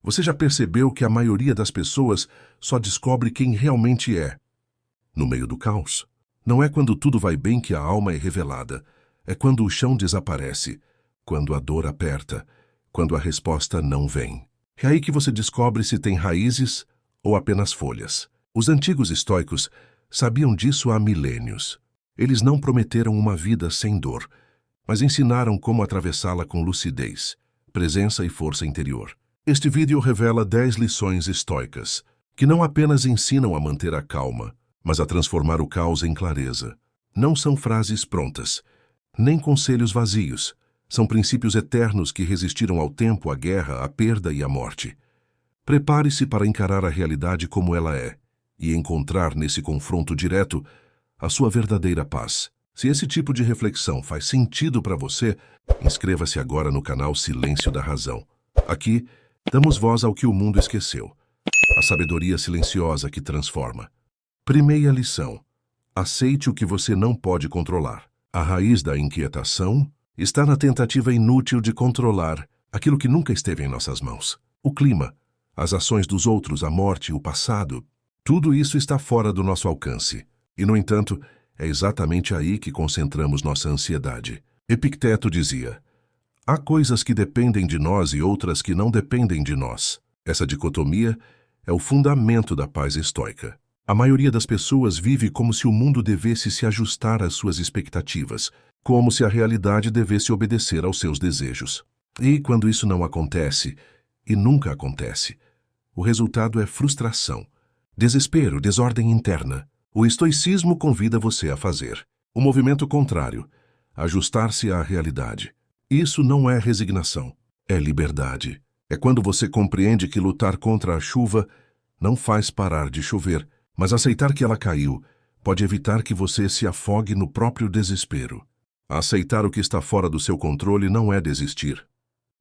Você já percebeu que a maioria das pessoas só descobre quem realmente é no meio do caos? Não é quando tudo vai bem que a alma é revelada. É quando o chão desaparece, quando a dor aperta, quando a resposta não vem. É aí que você descobre se tem raízes ou apenas folhas. Os antigos estoicos sabiam disso há milênios. Eles não prometeram uma vida sem dor, mas ensinaram como atravessá-la com lucidez, presença e força interior. Este vídeo revela 10 lições estoicas, que não apenas ensinam a manter a calma, mas a transformar o caos em clareza. Não são frases prontas, nem conselhos vazios. São princípios eternos que resistiram ao tempo, à guerra, à perda e à morte. Prepare-se para encarar a realidade como ela é e encontrar nesse confronto direto a sua verdadeira paz. Se esse tipo de reflexão faz sentido para você, inscreva-se agora no canal Silêncio da Razão. Aqui, damos voz ao que o mundo esqueceu. A sabedoria silenciosa que transforma. Primeira lição. Aceite o que você não pode controlar. A raiz da inquietação está na tentativa inútil de controlar aquilo que nunca esteve em nossas mãos. O clima, as ações dos outros, a morte, o passado, tudo isso está fora do nosso alcance. E, no entanto, é exatamente aí que concentramos nossa ansiedade. Epicteto dizia: há coisas que dependem de nós e outras que não dependem de nós. Essa dicotomia é o fundamento da paz estoica. A maioria das pessoas vive como se o mundo devesse se ajustar às suas expectativas, como se a realidade devesse obedecer aos seus desejos. E quando isso não acontece, e nunca acontece, o resultado é frustração, desespero, desordem interna. O estoicismo convida você a fazer o movimento contrário, ajustar-se à realidade. Isso não é resignação, é liberdade. É quando você compreende que lutar contra a chuva não faz parar de chover, mas aceitar que ela caiu pode evitar que você se afogue no próprio desespero. Aceitar o que está fora do seu controle não é desistir.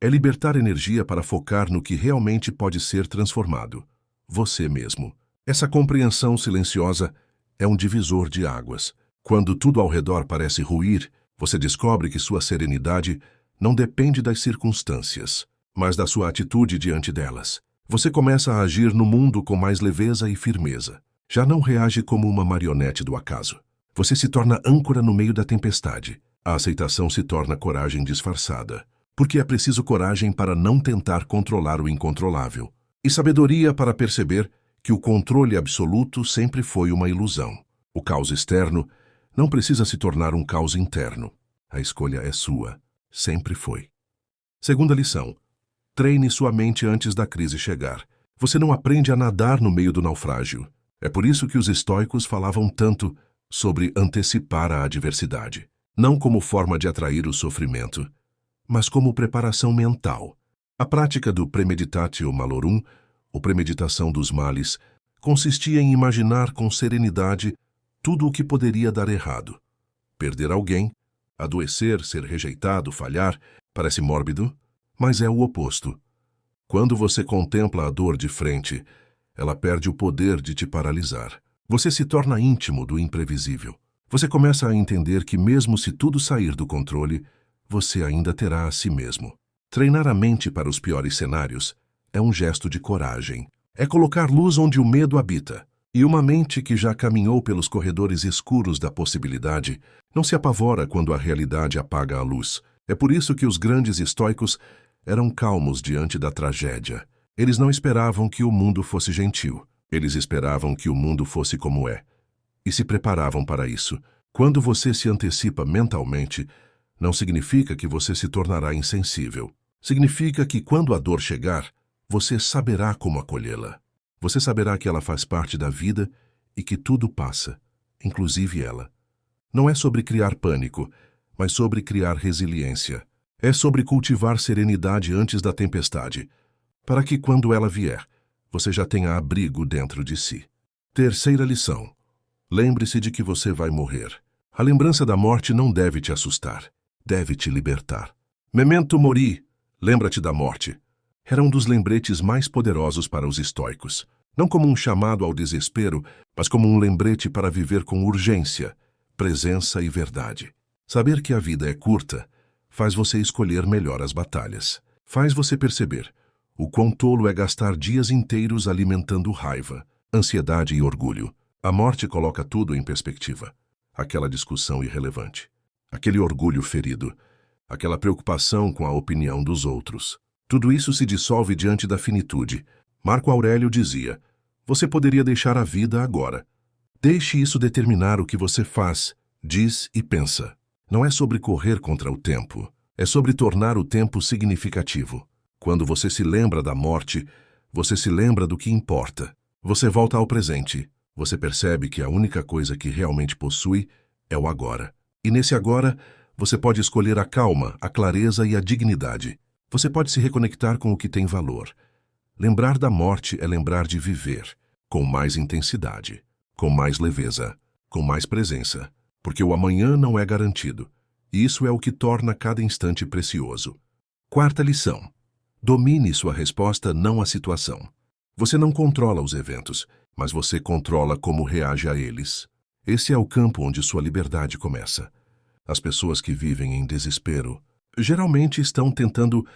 É libertar energia para focar no que realmente pode ser transformado. Você mesmo. Essa compreensão silenciosa é um divisor de águas. Quando tudo ao redor parece ruir, você descobre que sua serenidade não depende das circunstâncias, mas da sua atitude diante delas. Você começa a agir no mundo com mais leveza e firmeza. Já não reage como uma marionete do acaso. Você se torna âncora no meio da tempestade. A aceitação se torna coragem disfarçada, porque é preciso coragem para não tentar controlar o incontrolável, e sabedoria para perceber que o controle absoluto sempre foi uma ilusão. O caos externo não precisa se tornar um caos interno. A escolha é sua. Sempre foi. Segunda lição. Treine sua mente antes da crise chegar. Você não aprende a nadar no meio do naufrágio. É por isso que os estoicos falavam tanto sobre antecipar a adversidade. Não como forma de atrair o sofrimento, mas como preparação mental. A prática do premeditatio malorum, ou premeditação dos males, consistia em imaginar com serenidade tudo o que poderia dar errado. Perder alguém, adoecer, ser rejeitado, falhar, parece mórbido, mas é o oposto. Quando você contempla a dor de frente, ela perde o poder de te paralisar. Você se torna íntimo do imprevisível. Você começa a entender que mesmo se tudo sair do controle, você ainda terá a si mesmo. Treinar a mente para os piores cenários é um gesto de coragem. É colocar luz onde o medo habita. E uma mente que já caminhou pelos corredores escuros da possibilidade não se apavora quando a realidade apaga a luz. É por isso que os grandes estoicos eram calmos diante da tragédia. Eles não esperavam que o mundo fosse gentil. Eles esperavam que o mundo fosse como é. E se preparavam para isso. Quando você se antecipa mentalmente, não significa que você se tornará insensível. Significa que quando a dor chegar, você saberá como acolhê-la. Você saberá que ela faz parte da vida e que tudo passa, inclusive ela. Não é sobre criar pânico, mas sobre criar resiliência. É sobre cultivar serenidade antes da tempestade, para que quando ela vier, você já tenha abrigo dentro de si. Terceira lição. Lembre-se de que você vai morrer. A lembrança da morte não deve te assustar, deve te libertar. Memento mori, lembra-te da morte. Era um dos lembretes mais poderosos para os estoicos. Não como um chamado ao desespero, mas como um lembrete para viver com urgência, presença e verdade. Saber que a vida é curta faz você escolher melhor as batalhas. Faz você perceber, O quão tolo é gastar dias inteiros alimentando raiva, ansiedade e orgulho. A morte coloca tudo em perspectiva. Aquela discussão irrelevante, aquele orgulho ferido, aquela preocupação com a opinião dos outros. Tudo isso se dissolve diante da finitude. Marco Aurélio dizia: você poderia deixar a vida agora. Deixe isso determinar o que você faz, diz e pensa. Não é sobre correr contra o tempo, é sobre tornar o tempo significativo. Quando você se lembra da morte, você se lembra do que importa. Você volta ao presente. Você percebe que a única coisa que realmente possui é o agora. E nesse agora, você pode escolher a calma, a clareza e a dignidade. Você pode se reconectar com o que tem valor. Lembrar da morte é lembrar de viver, com mais intensidade, com mais leveza, com mais presença, porque o amanhã não é garantido, e isso é o que torna cada instante precioso. Quarta lição: domine sua resposta, não a situação. Você não controla os eventos, mas você controla como reage a eles. Esse é o campo onde sua liberdade começa. As pessoas que vivem em desespero geralmente estão tentando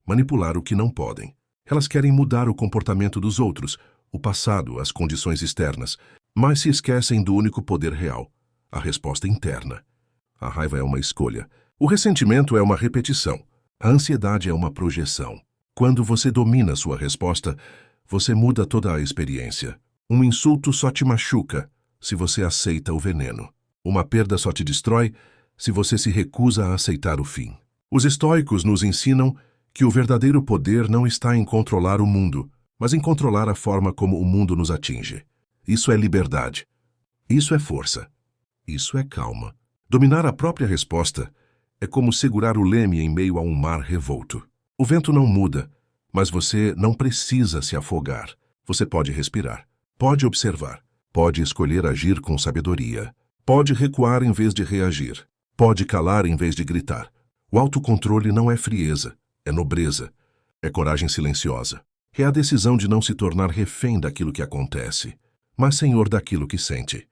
manipular o que não podem. Elas querem mudar o comportamento dos outros, o passado, as condições externas, mas se esquecem do único poder real, a resposta interna. A raiva é uma escolha. O ressentimento é uma repetição. A ansiedade é uma projeção. Quando você domina sua resposta, você muda toda a experiência. Um insulto só te machuca se você aceita o veneno. Uma perda só te destrói se você se recusa a aceitar o fim. Os estoicos nos ensinam que o verdadeiro poder não está em controlar o mundo, mas em controlar a forma como o mundo nos atinge. Isso é liberdade. Isso é força. Isso é calma. Dominar a própria resposta é como segurar o leme em meio a um mar revolto. O vento não muda, mas você não precisa se afogar. Você pode respirar, pode observar, pode escolher agir com sabedoria, pode recuar em vez de reagir, pode calar em vez de gritar. O autocontrole não é frieza, é nobreza, é coragem silenciosa. É a decisão de não se tornar refém daquilo que acontece, mas senhor daquilo que sente.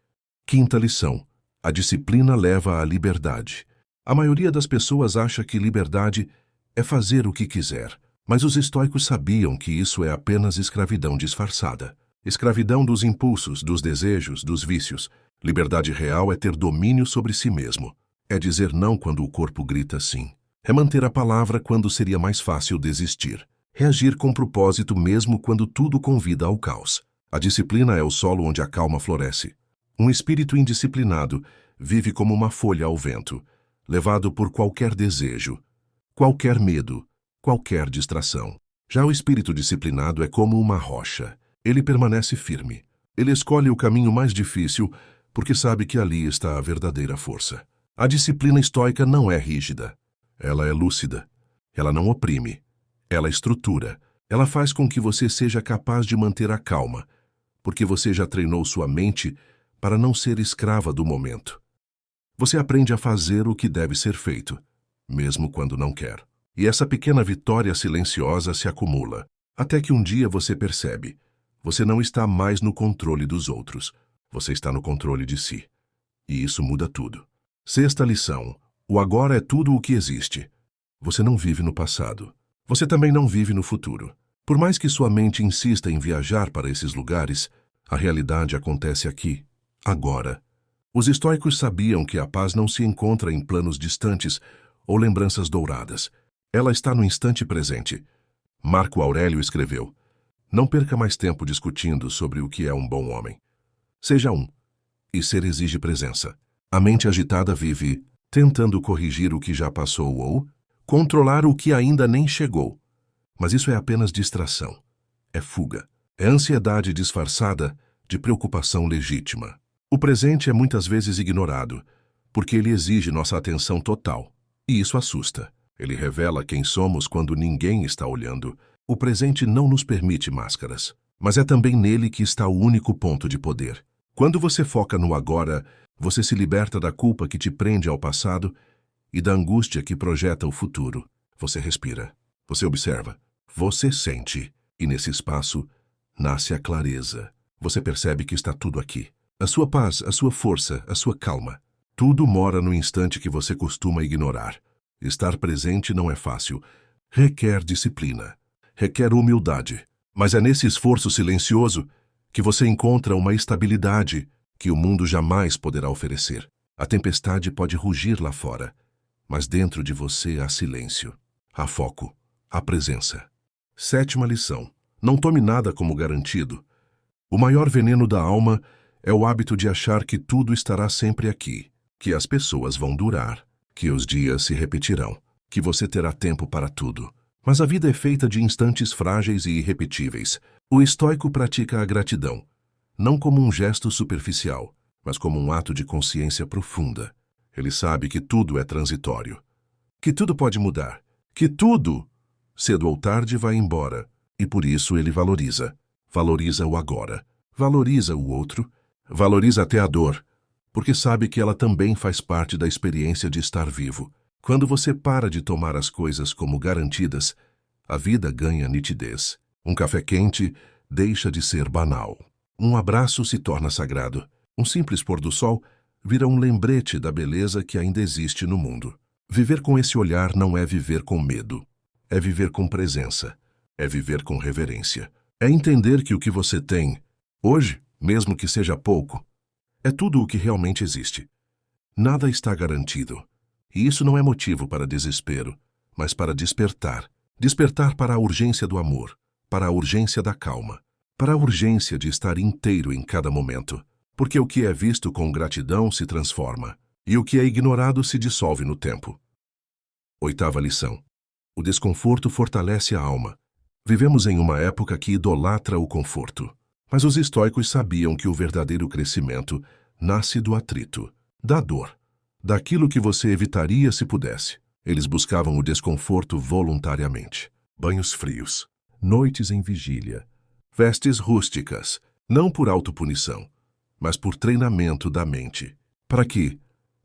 Quinta lição: a disciplina leva à liberdade. A maioria das pessoas acha que liberdade é fazer o que quiser, mas os estoicos sabiam que isso é apenas escravidão disfarçada. Escravidão dos impulsos, dos desejos, dos vícios. Liberdade real é ter domínio sobre si mesmo. É dizer não quando o corpo grita sim. É manter a palavra quando seria mais fácil desistir. Reagir com propósito mesmo quando tudo convida ao caos. A disciplina é o solo onde a calma floresce. Um espírito indisciplinado vive como uma folha ao vento, levado por qualquer desejo, qualquer medo, qualquer distração. Já o espírito disciplinado é como uma rocha. Ele permanece firme. Ele escolhe o caminho mais difícil porque sabe que ali está a verdadeira força. A disciplina estoica não é rígida. Ela é lúcida. Ela não oprime. Ela estrutura. Ela faz com que você seja capaz de manter a calma, porque você já treinou sua mente para não ser escrava do momento. Você aprende a fazer o que deve ser feito, mesmo quando não quer. E essa pequena vitória silenciosa se acumula, até que um dia você percebe: você não está mais no controle dos outros, você está no controle de si. E isso muda tudo. Sexta lição: o agora é tudo o que existe. Você não vive no passado. Você também não vive no futuro. Por mais que sua mente insista em viajar para esses lugares, a realidade acontece aqui, agora. Os estoicos sabiam que a paz não se encontra em planos distantes ou lembranças douradas. Ela está no instante presente. Marco Aurélio escreveu: não perca mais tempo discutindo sobre o que é um bom homem. Seja um. E ser exige presença. A mente agitada vive tentando corrigir o que já passou ou controlar o que ainda nem chegou. Mas isso é apenas distração. É fuga. É ansiedade disfarçada de preocupação legítima. O presente é muitas vezes ignorado, porque ele exige nossa atenção total. E isso assusta. Ele revela quem somos quando ninguém está olhando. O presente não nos permite máscaras, mas é também nele que está o único ponto de poder. Quando você foca no agora, você se liberta da culpa que te prende ao passado e da angústia que projeta o futuro. Você respira, você observa, você sente, e nesse espaço nasce a clareza. Você percebe que está tudo aqui. A sua paz, a sua força, a sua calma. Tudo mora no instante que você costuma ignorar. Estar presente não é fácil. Requer disciplina. requer humildade. Mas é nesse esforço silencioso que você encontra uma estabilidade que o mundo jamais poderá oferecer. A tempestade pode rugir lá fora, mas dentro de você há silêncio, há foco, há presença. 7ª lição. Não tome nada como garantido. O maior veneno da alma é o hábito de achar que tudo estará sempre aqui, que as pessoas vão durar, que os dias se repetirão, que você terá tempo para tudo. Mas a vida é feita de instantes frágeis e irrepetíveis. O estoico pratica a gratidão, não como um gesto superficial, mas como um ato de consciência profunda. Ele sabe que tudo é transitório, que tudo pode mudar, que tudo, cedo ou tarde, vai embora, e por isso ele valoriza. Valoriza o agora, valoriza o outro, valoriza até a dor, porque sabe que ela também faz parte da experiência de estar vivo. Quando você para de tomar as coisas como garantidas, a vida ganha nitidez. Um café quente deixa de ser banal. Um abraço se torna sagrado. Um simples pôr do sol vira um lembrete da beleza que ainda existe no mundo. Viver com esse olhar não é viver com medo. É viver com presença. É viver com reverência. É entender que o que você tem, hoje, mesmo que seja pouco, é tudo o que realmente existe. Nada está garantido. E isso não é motivo para desespero, mas para despertar. Despertar para a urgência do amor, para a urgência da calma, para a urgência de estar inteiro em cada momento. Porque o que é visto com gratidão se transforma, e o que é ignorado se dissolve no tempo. 8ª lição. O desconforto fortalece a alma. Vivemos em uma época que idolatra o conforto. Mas os estoicos sabiam que o verdadeiro crescimento nasce do atrito, da dor, daquilo que você evitaria se pudesse. Eles buscavam o desconforto voluntariamente. Banhos frios, noites em vigília, vestes rústicas, não por autopunição, mas por treinamento da mente, para que,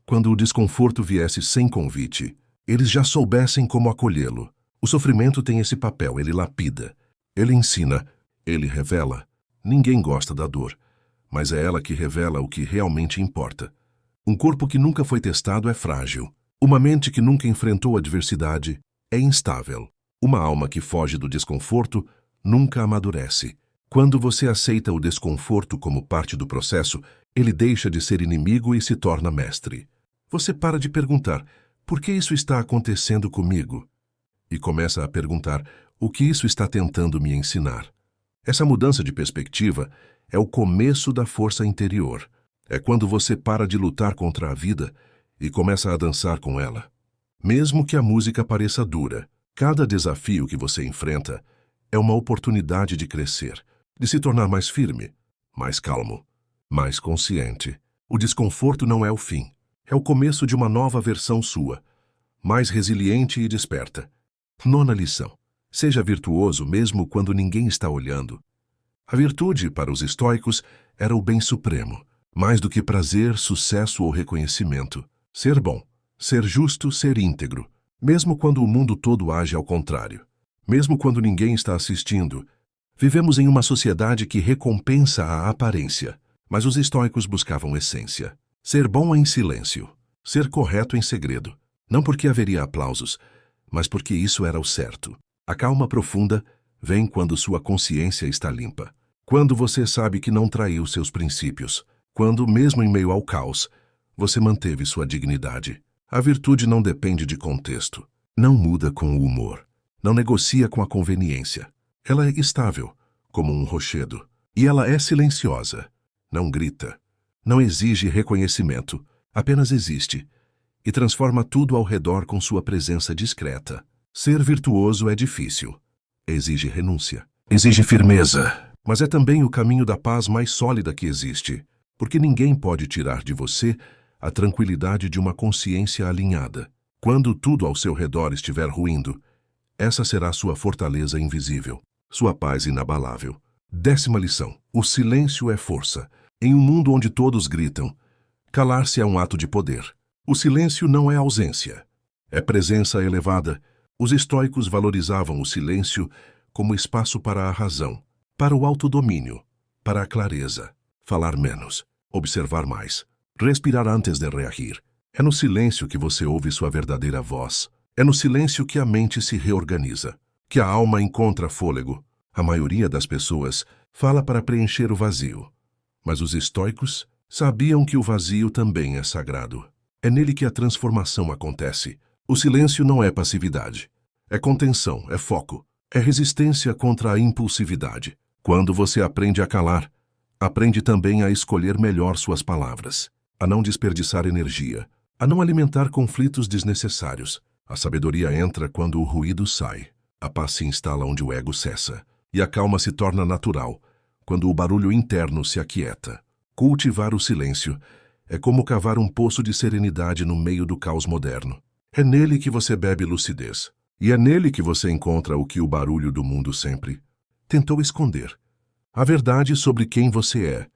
quando o desconforto viesse sem convite, eles já soubessem como acolhê-lo. O sofrimento tem esse papel, ele lapida, ele ensina, ele revela. Ninguém gosta da dor, mas é ela que revela o que realmente importa. Um corpo que nunca foi testado é frágil. Uma mente que nunca enfrentou adversidade é instável. Uma alma que foge do desconforto nunca amadurece. Quando você aceita o desconforto como parte do processo, ele deixa de ser inimigo e se torna mestre. Você para de perguntar, por que isso está acontecendo comigo? E começa a perguntar, o que isso está tentando me ensinar? Essa mudança de perspectiva é o começo da força interior. É quando você para de lutar contra a vida e começa a dançar com ela. Mesmo que a música pareça dura, cada desafio que você enfrenta é uma oportunidade de crescer, de se tornar mais firme, mais calmo, mais consciente. O desconforto não é o fim, é o começo de uma nova versão sua, mais resiliente e desperta. 9ª lição. Seja virtuoso mesmo quando ninguém está olhando. A virtude, para os estoicos, era o bem supremo, mais do que prazer, sucesso ou reconhecimento. Ser bom, ser justo, ser íntegro, mesmo quando o mundo todo age ao contrário. Mesmo quando ninguém está assistindo. Vivemos em uma sociedade que recompensa a aparência, mas os estoicos buscavam essência. Ser bom em silêncio, ser correto em segredo, não porque haveria aplausos, mas porque isso era o certo. A calma profunda vem quando sua consciência está limpa, quando você sabe que não traiu seus princípios, quando, mesmo em meio ao caos, você manteve sua dignidade. A virtude não depende de contexto, não muda com o humor, não negocia com a conveniência. Ela é estável, como um rochedo, e ela é silenciosa, não grita, não exige reconhecimento, apenas existe, e transforma tudo ao redor com sua presença discreta. Ser virtuoso é difícil, exige renúncia, exige firmeza, mas é também o caminho da paz mais sólida que existe, porque ninguém pode tirar de você a tranquilidade de uma consciência alinhada. Quando tudo ao seu redor estiver ruindo, essa será sua fortaleza invisível, sua paz inabalável. 10ª lição. O silêncio é força. Em um mundo onde todos gritam, calar-se é um ato de poder. O silêncio não é ausência, é presença elevada. Os estoicos valorizavam o silêncio como espaço para a razão, para o autodomínio, para a clareza. Falar menos, observar mais, respirar antes de reagir. É no silêncio que você ouve sua verdadeira voz. É no silêncio que a mente se reorganiza, que a alma encontra fôlego. A maioria das pessoas fala para preencher o vazio. Mas os estoicos sabiam que o vazio também é sagrado. É nele que a transformação acontece. O silêncio não é passividade. É contenção, é foco, é resistência contra a impulsividade. Quando você aprende a calar, aprende também a escolher melhor suas palavras, a não desperdiçar energia, a não alimentar conflitos desnecessários. A sabedoria entra quando o ruído sai. A paz se instala onde o ego cessa. E a calma se torna natural, quando o barulho interno se aquieta. Cultivar o silêncio é como cavar um poço de serenidade no meio do caos moderno. É nele que você bebe lucidez. E é nele que você encontra o que o barulho do mundo sempre tentou esconder. A verdade sobre quem você é,